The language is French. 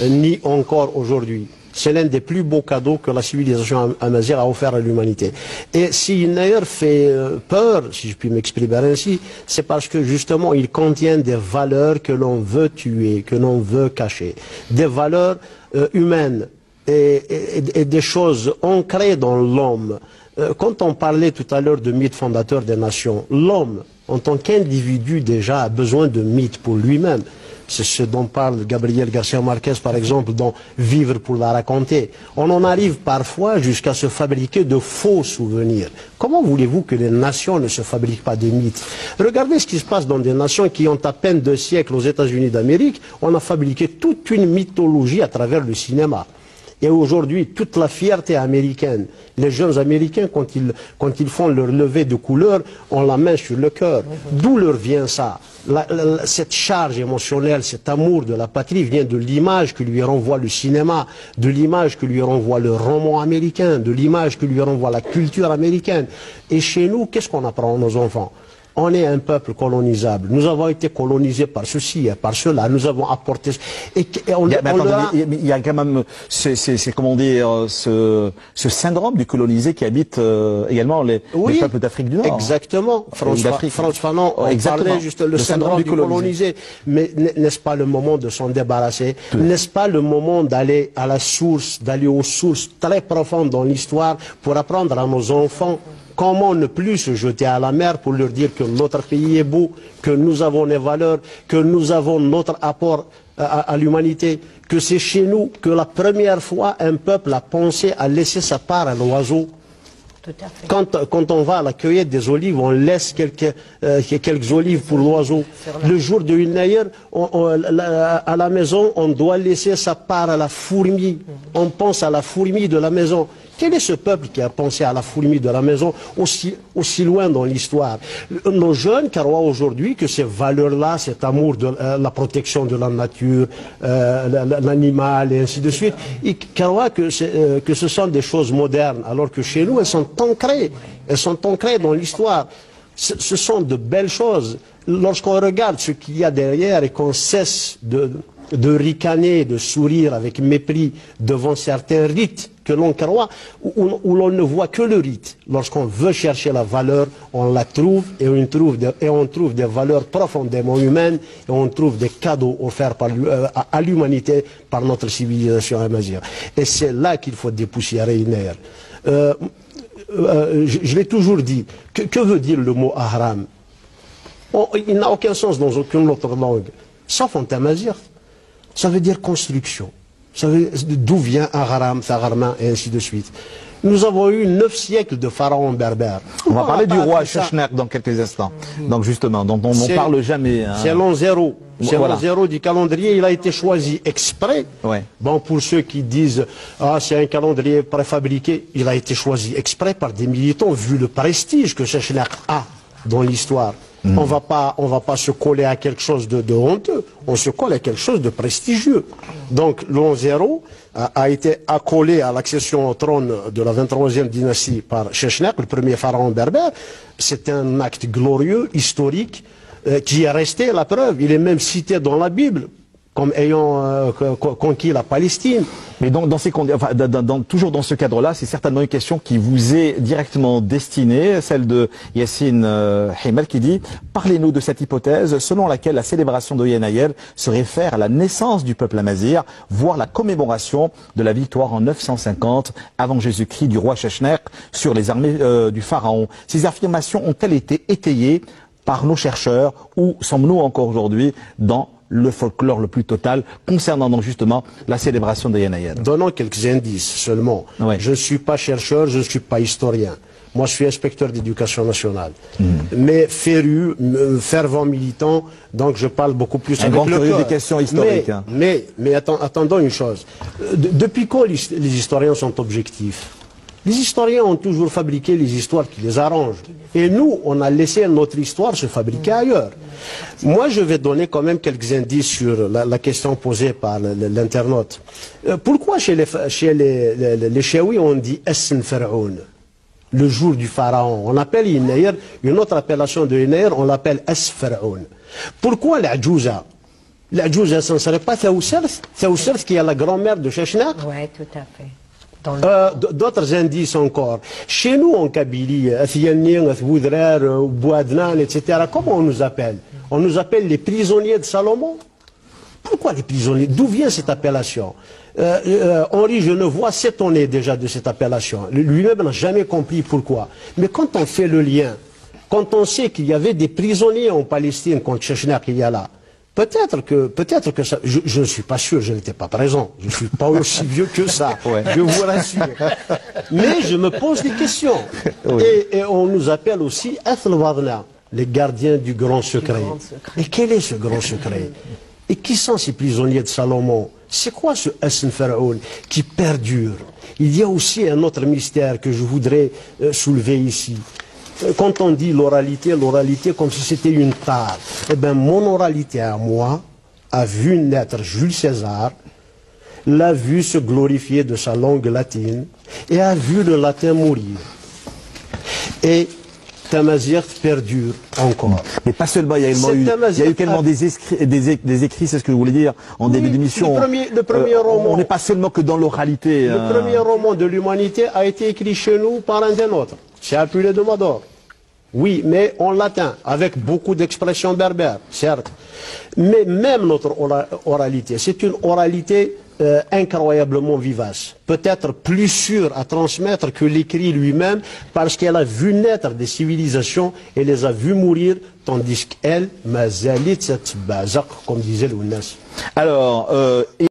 ni encore aujourd'hui. C'est l'un des plus beaux cadeaux que la civilisation amazigh a offert à l'humanité. Et si Nair fait peur, si je puis m'exprimer ainsi, c'est parce que justement il contient des valeurs que l'on veut tuer, que l'on veut cacher. Des valeurs humaines et des choses ancrées dans l'homme. Quand on parlait tout à l'heure de mythe fondateur des nations, l'homme, en tant qu'individu déjà, a besoin de mythes pour lui-même. C'est ce dont parle Gabriel Garcia Marquez, par exemple, dans Vivre pour la raconter. On en arrive parfois jusqu'à se fabriquer de faux souvenirs. Comment voulez-vous que les nations ne se fabriquent pas de mythes? Regardez ce qui se passe dans des nations qui ont à peine 2 siècles aux États-Unis d'Amérique. On a fabriqué toute une mythologie à travers le cinéma. Et aujourd'hui, toute la fierté américaine, les jeunes Américains, quand ils font leur levée de couleur, ont la main sur le cœur. D'où leur vient ça? Cette charge émotionnelle, cet amour de la patrie vient de l'image que lui renvoie le cinéma, de l'image que lui renvoie le roman américain, de l'image que lui renvoie la culture américaine. Et chez nous, qu'est-ce qu'on apprend à nos enfants? On est un peuple colonisable. Nous avons été colonisés par ceci et par cela. Nous avons apporté... il y a quand même, comment dire, ce syndrome du colonisé qui habite également les peuples d'Afrique du Nord. Exactement. Frantz Fanon parlait juste le syndrome du colonisé. Mais n'est-ce pas le moment de s'en débarrasser? N'est-ce pas le moment d'aller à la source, d'aller aux sources très profondes dans l'histoire pour apprendre à nos enfants comment ne plus se jeter à la mer pour leur dire que notre pays est beau, que nous avons des valeurs, que nous avons notre apport à l'humanité, que c'est chez nous que la première fois un peuple a pensé à laisser sa part à l'oiseau. Quand on va à la cueillette des olives, on laisse quelques olives pour l'oiseau. Le jour de Nair, à la maison, on doit laisser sa part à la fourmi. On pense à la fourmi de la maison. Quel est ce peuple qui a pensé à la fourmi de la maison aussi loin dans l'histoire? Nos jeunes croient aujourd'hui que ces valeurs-là, cet amour de la protection de la nature, l'animal et ainsi de suite, ils croient que ce sont des choses modernes, alors que chez nous, elles sont ancrées dans l'histoire. Ce sont de belles choses. Lorsqu'on regarde ce qu'il y a derrière et qu'on cesse de ricaner, de sourire avec mépris devant certains rites que l'on croit, où l'on ne voit que le rite. Lorsqu'on veut chercher la valeur, on la trouve et on trouve des valeurs profondément humaines et on trouve des cadeaux offerts à l'humanité par notre civilisation amazigh. Et c'est là qu'il faut dépoussiérer Nair. Je l'ai toujours dit. Que veut dire le mot ahram? Il n'a aucun sens dans aucune autre langue, sauf en amazigh. Ça veut dire construction. D'où vient Ahram, Tharman, et ainsi de suite. Nous avons eu 9 siècles de pharaons berbères. On va parler du roi Sheshnek dans quelques instants. Donc justement, dont on ne parle jamais. Hein. C'est l'an 0. C'est l'an 0 du calendrier. Il a été choisi exprès. Ouais. Bon, pour ceux qui disent c'est un calendrier préfabriqué, il a été choisi exprès par des militants vu le prestige que Sheshnek a dans l'histoire. On va pas se coller à quelque chose de honteux, on se colle à quelque chose de prestigieux. Donc l'an 0 a été accolé à l'accession au trône de la 23e dynastie par Sheshnek, le premier pharaon berbère. C'est un acte glorieux, historique, qui est resté la preuve. Il est même cité dans la Bible comme ayant conquis la Palestine. Mais donc, toujours dans ce cadre-là, c'est certainement une question qui vous est directement destinée, celle de Yassine Himel qui dit « Parlez-nous de cette hypothèse selon laquelle la célébration de Nair se réfère à la naissance du peuple amazigh, voire la commémoration de la victoire en 950 avant Jésus-Christ du roi Sheshnek sur les armées du pharaon. Ces affirmations ont-elles été étayées par nos chercheurs ou sommes-nous encore aujourd'hui dans le folklore le plus total concernant donc justement la célébration de Nair? Donnons quelques indices seulement. Ouais. Je ne suis pas chercheur, je ne suis pas historien. Moi, je suis inspecteur d'éducation nationale. Mais féru, fervent militant, donc je parle beaucoup plus avec le cœur. Des questions historiques. Mais attendons une chose. Depuis quand les historiens sont objectifs? Les historiens ont toujours fabriqué les histoires qui les arrangent. Et nous, on a laissé notre histoire se fabriquer ailleurs. Moi, je vais donner quand même quelques indices sur la question posée par l'internaute. Pourquoi chez les Chaouis, on dit « Essen Pharaon », le jour du pharaon? On appelle une autre appellation de Nair, on l'appelle « Es Pharaon ». Pourquoi l'Adjouza? La Djouza, ce ne serait pas Taoussert qui est la grand-mère de Chechna? Oui, tout à fait. D'autres indices encore. Chez nous en Kabylie, etc., comment on nous appelle? On nous appelle les prisonniers de Salomon. Pourquoi les prisonniers? D'où vient cette appellation? Henri Genevois s'étonnait déjà de cette appellation. Lui-même n'a jamais compris pourquoi. Mais quand on fait le lien, quand on sait qu'il y avait des prisonniers en Palestine contre Chechnya qu'il y a là, peut-être que ça, je ne suis pas sûr, je n'étais pas présent, je ne suis pas aussi vieux que ça, ouais. Je vous rassure. Mais je me pose des questions. Oui. Et on nous appelle aussi Ethel-Wadna, les gardiens du grand secret. Et quel est ce grand secret? Et qui sont ces prisonniers de Salomon? C'est quoi ce Hassan Pharaon qui perdure? Il y a aussi un autre mystère que je voudrais soulever ici. Quand on dit l'oralité comme si c'était une tare, eh bien mon oralité à moi a vu naître Jules César, l'a vu se glorifier de sa langue latine et a vu le latin mourir. Et Tamazight perdure encore. Mais pas seulement, il y a eu également des écrits, c'est ce que je voulais dire en début d'émission. Le premier roman. On n'est pas seulement que dans l'oralité. Le premier roman de l'humanité a été écrit chez nous par un des nôtres. C'est Apulée de Mador. Oui, mais en latin, avec beaucoup d'expressions berbères, certes. Mais même notre oralité, c'est une oralité incroyablement vivace, peut-être plus sûre à transmettre que l'écrit lui-même, parce qu'elle a vu naître des civilisations et les a vues mourir, tandis qu'elle, mazalit cette bazak, comme disait Lounas. Alors,